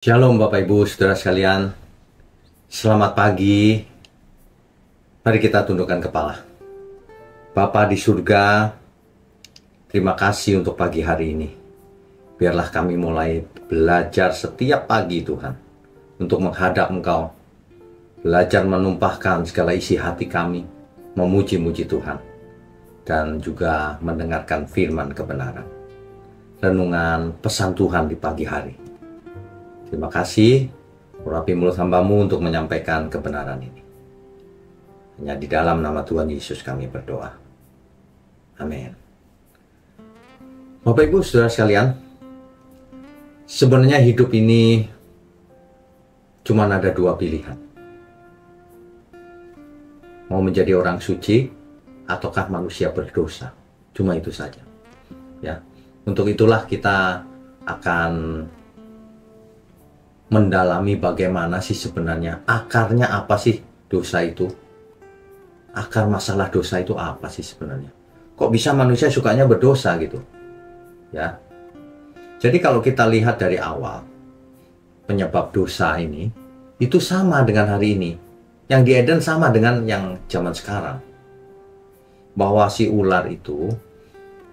Shalom Bapak Ibu Saudara sekalian. Selamat pagi. Mari kita tundukkan kepala. Bapa di surga, terima kasih untuk pagi hari ini. Biarlah kami mulai belajar setiap pagi Tuhan, untuk menghadap Engkau. Belajar menumpahkan segala isi hati kami, memuji-muji Tuhan, dan juga mendengarkan firman kebenaran. Renungan pesan Tuhan di pagi hari. Terima kasih, urapi mulut hamba-Mu untuk menyampaikan kebenaran ini. Hanya di dalam nama Tuhan Yesus kami berdoa. Amin. Bapak Ibu Saudara sekalian, sebenarnya hidup ini cuma ada dua pilihan. Mau menjadi orang suci ataukah manusia berdosa. Cuma itu saja. Ya. Untuk itulah kita akan mendalami bagaimana sih sebenarnya akarnya apa sih dosa itu. Akar masalah dosa itu apa sih sebenarnya? Kok bisa manusia sukanya berdosa gitu? Ya. Jadi kalau kita lihat dari awal, penyebab dosa ini itu sama dengan hari ini. Yang di Eden sama dengan yang zaman sekarang. Bahwa si ular itu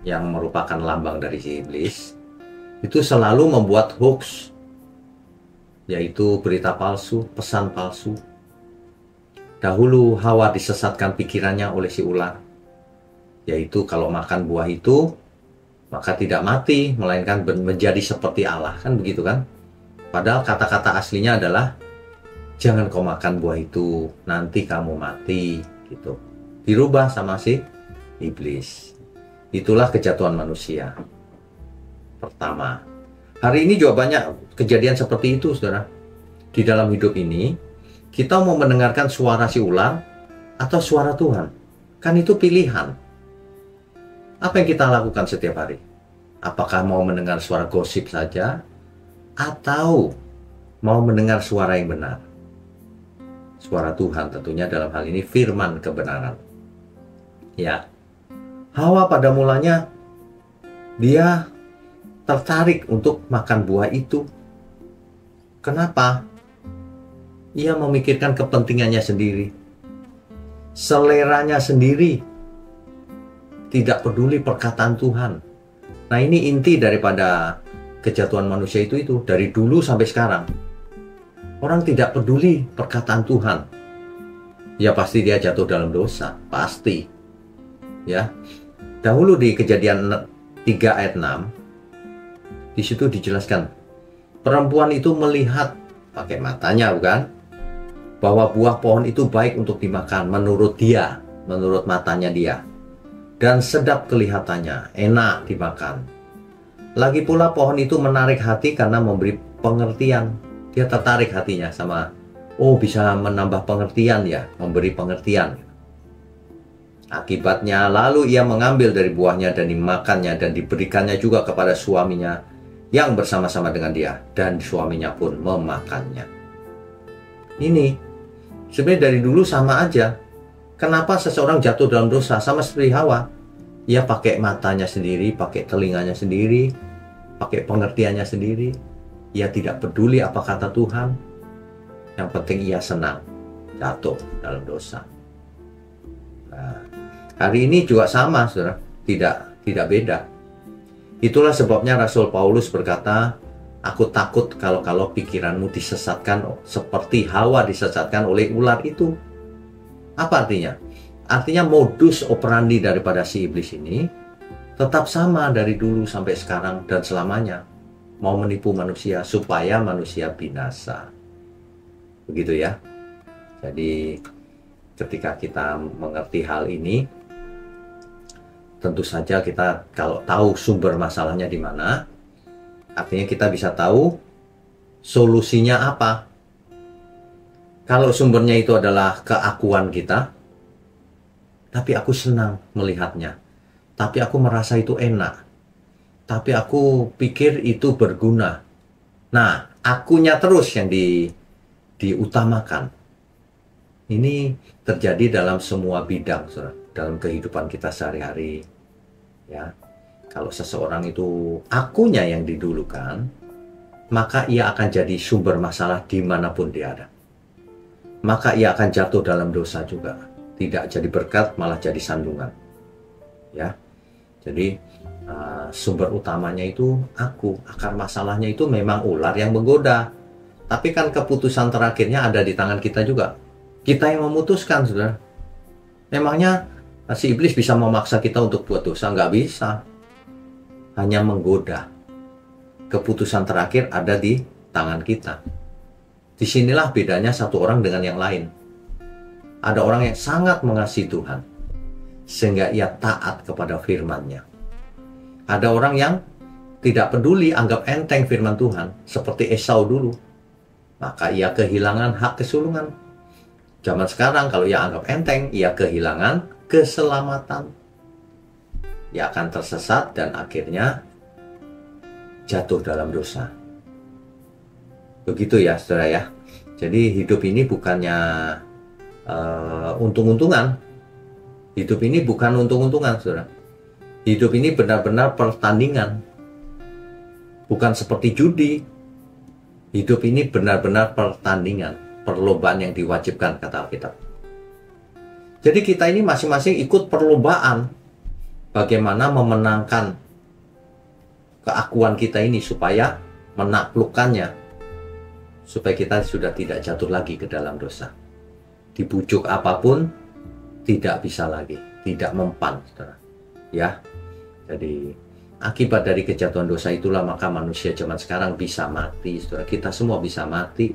yang merupakan lambang dari si iblis itu selalu membuat hoax, yaitu berita palsu, pesan palsu. Dahulu Hawa disesatkan pikirannya oleh si ular, yaitu kalau makan buah itu maka tidak mati, melainkan menjadi seperti Allah, kan begitu kan? Padahal kata-kata aslinya adalah jangan kau makan buah itu, nanti kamu mati, gitu. Dirubah sama si iblis. Itulah kejatuhan manusia pertama. Hari ini juga banyak kejadian seperti itu, saudara. Di dalam hidup ini, kita mau mendengarkan suara si ular atau suara Tuhan. Kan itu pilihan. Apa yang kita lakukan setiap hari? Apakah mau mendengar suara gosip saja? Atau mau mendengar suara yang benar? Suara Tuhan tentunya dalam hal ini firman kebenaran. Ya, Hawa pada mulanya dia tertarik untuk makan buah itu. Kenapa? Ia memikirkan kepentingannya sendiri, seleranya sendiri, tidak peduli perkataan Tuhan. Nah, ini inti daripada kejatuhan manusia itu dari dulu sampai sekarang. Orang tidak peduli perkataan Tuhan. Ya pasti dia jatuh dalam dosa, pasti. Ya. Dahulu di Kejadian 3 ayat 6 di situ dijelaskan, perempuan itu melihat pakai matanya, bukan? Bahwa buah pohon itu baik untuk dimakan menurut dia, menurut matanya dia. Dan sedap kelihatannya, enak dimakan. Lagi pula pohon itu menarik hati karena memberi pengertian. Dia tertarik hatinya sama, oh bisa menambah pengertian ya, memberi pengertian. Akibatnya lalu ia mengambil dari buahnya dan dimakannya dan diberikannya juga kepada suaminya yang bersama-sama dengan dia, dan suaminya pun memakannya. Ini sebenarnya dari dulu sama aja. Kenapa seseorang jatuh dalam dosa? Sama seperti Hawa. Ia pakai matanya sendiri, pakai telinganya sendiri, pakai pengertiannya sendiri. Ia tidak peduli apa kata Tuhan. Yang penting ia senang jatuh dalam dosa. Nah, hari ini juga sama, saudara. Tidak beda. Itulah sebabnya Rasul Paulus berkata, aku takut kalau pikiranmu disesatkan seperti Hawa disesatkan oleh ular itu. Apa artinya? Artinya modus operandi daripada si iblis ini tetap sama dari dulu sampai sekarang dan selamanya. Mau menipu manusia supaya manusia binasa. Begitu ya. Jadi ketika kita mengerti hal ini, tentu saja kita kalau tahu sumber masalahnya di mana, artinya kita bisa tahu solusinya apa. Kalau sumbernya itu adalah keakuan kita, tapi aku senang melihatnya, tapi aku merasa itu enak, tapi aku pikir itu berguna. Nah, akunya terus yang diutamakan. Ini terjadi dalam semua bidang, saudara. Dalam kehidupan kita sehari-hari, ya. Kalau seseorang itu akunya yang didulukan, maka ia akan jadi sumber masalah dimanapun dia ada. Maka ia akan jatuh dalam dosa juga. Tidak jadi berkat, malah jadi sandungan. Ya, jadi sumber utamanya itu aku. Akar masalahnya itu memang ular yang menggoda. Tapi kan keputusan terakhirnya ada di tangan kita juga. Kita yang memutuskan, saudara. Memangnya si iblis bisa memaksa kita untuk buat dosa? Nggak bisa. Hanya menggoda. Keputusan terakhir ada di tangan kita. Disinilah bedanya satu orang dengan yang lain. Ada orang yang sangat mengasihi Tuhan, sehingga ia taat kepada firman-Nya. Ada orang yang tidak peduli, anggap enteng firman Tuhan, seperti Esau dulu. Maka ia kehilangan hak kesulungan. Zaman sekarang kalau ia anggap enteng, ia kehilangan keselamatan. Ia akan tersesat dan akhirnya jatuh dalam dosa. Begitu ya, saudara ya. Jadi hidup ini bukannya untung-untungan. Hidup ini bukan untung-untungan, saudara. Hidup ini benar-benar pertandingan. Bukan seperti judi. Hidup ini benar-benar pertandingan. Perlombaan yang diwajibkan, kata Alkitab. Jadi kita ini masing-masing ikut perlombaan. Bagaimana memenangkan keakuan kita ini supaya menaklukkannya, supaya kita sudah tidak jatuh lagi ke dalam dosa. Dibujuk apapun tidak bisa lagi, tidak mempan, saudara. Ya, jadi akibat dari kejatuhan dosa itulah maka manusia zaman sekarang bisa mati, saudara. Kita semua bisa mati.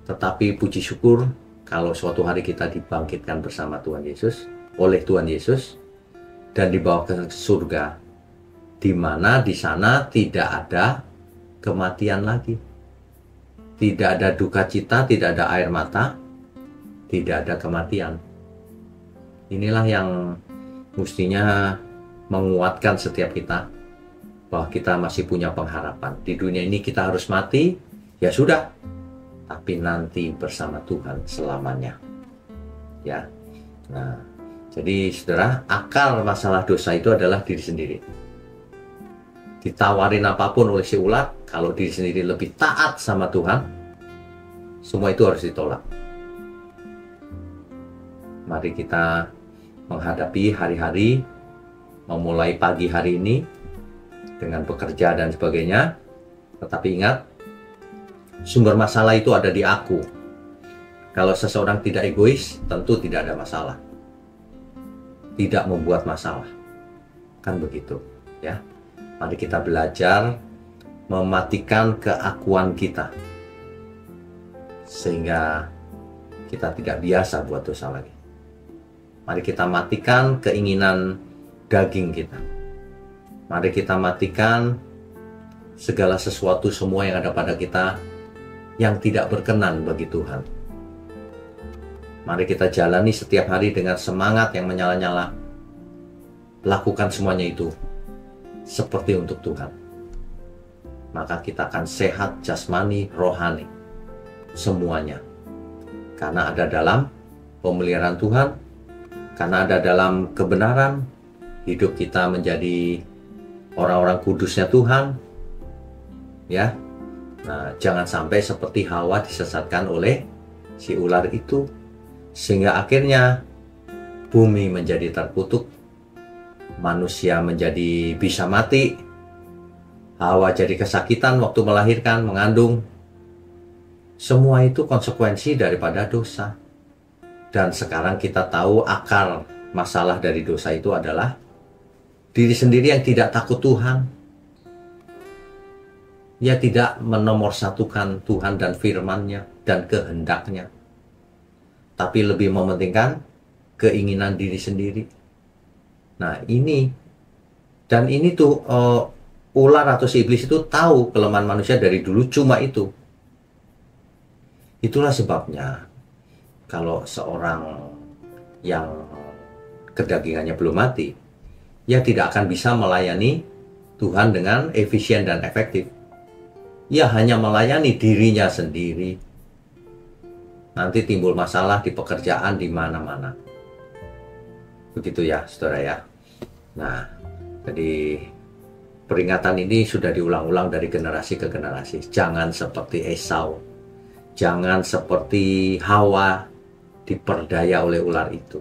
Tetapi puji syukur kalau suatu hari kita dibangkitkan bersama Tuhan Yesus, oleh Tuhan Yesus, dan dibawa ke surga, di mana di sana tidak ada kematian lagi. Tidak ada duka cita, tidak ada air mata, tidak ada kematian. Inilah yang mestinya menguatkan setiap kita, bahwa kita masih punya pengharapan. Di dunia ini kita harus mati, ya sudah, tapi nanti bersama Tuhan selamanya. Ya. Nah, jadi saudara, akar masalah dosa itu adalah diri sendiri. Ditawarin apapun oleh si ular, kalau diri sendiri lebih taat sama Tuhan, semua itu harus ditolak. Mari kita menghadapi hari-hari, memulai pagi hari ini dengan bekerja dan sebagainya. Tetapi ingat, sumber masalah itu ada di aku. Kalau seseorang tidak egois, tentu tidak ada masalah. Tidak membuat masalah. Kan begitu, ya. Mari kita belajar mematikan keakuan kita, sehingga kita tidak biasa buat dosa lagi. Mari kita matikan keinginan daging kita. Mari kita matikan segala sesuatu semua yang ada pada kita yang tidak berkenan bagi Tuhan. Mari kita jalani setiap hari dengan semangat yang menyala-nyala. Lakukan semuanya itu seperti untuk Tuhan. Maka kita akan sehat jasmani, rohani, semuanya. Karena ada dalam pemeliharaan Tuhan, karena ada dalam kebenaran, hidup kita menjadi orang-orang kudusnya Tuhan. Ya. Nah, jangan sampai seperti Hawa disesatkan oleh si ular itu, sehingga akhirnya bumi menjadi terkutuk, manusia menjadi bisa mati, Hawa jadi kesakitan waktu melahirkan, mengandung. Semua itu konsekuensi daripada dosa. Dan sekarang kita tahu akar masalah dari dosa itu adalah diri sendiri yang tidak takut Tuhan. Ia tidak menomorsatukan Tuhan dan firman-Nya dan kehendaknya, tapi lebih mementingkan keinginan diri sendiri. Nah ini, dan ini tuh ular atau si iblis itu tahu kelemahan manusia dari dulu cuma itu. Itulah sebabnya kalau seorang yang kedagingannya belum mati, ia tidak akan bisa melayani Tuhan dengan efisien dan efektif. Ia hanya melayani dirinya sendiri. Nanti timbul masalah di pekerjaan di mana-mana. Begitu ya, saudara ya. Nah, jadi Peringatan ini sudah diulang-ulang dari generasi ke generasi. Jangan seperti Esau, jangan seperti Hawa diperdaya oleh ular itu.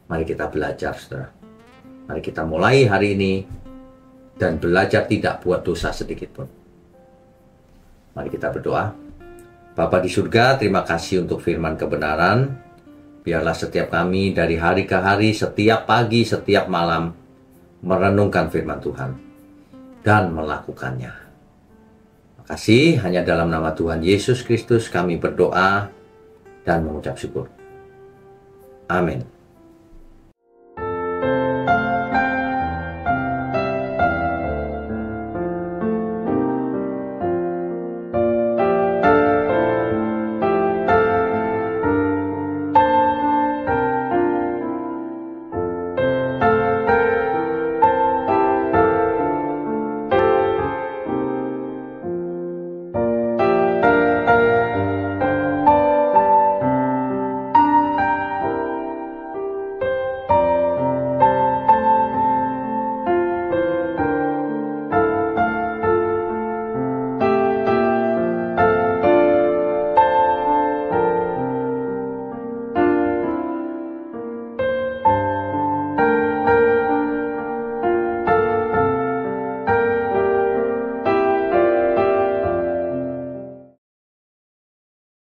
Mari kita belajar, saudara. Mari kita mulai hari ini dan belajar tidak buat dosa sedikit pun. Mari kita berdoa. Bapa di surga, terima kasih untuk firman kebenaran. Biarlah setiap kami dari hari ke hari, setiap pagi, setiap malam, merenungkan firman Tuhan dan melakukannya. Terima kasih, hanya dalam nama Tuhan Yesus Kristus kami berdoa dan mengucap syukur. Amin.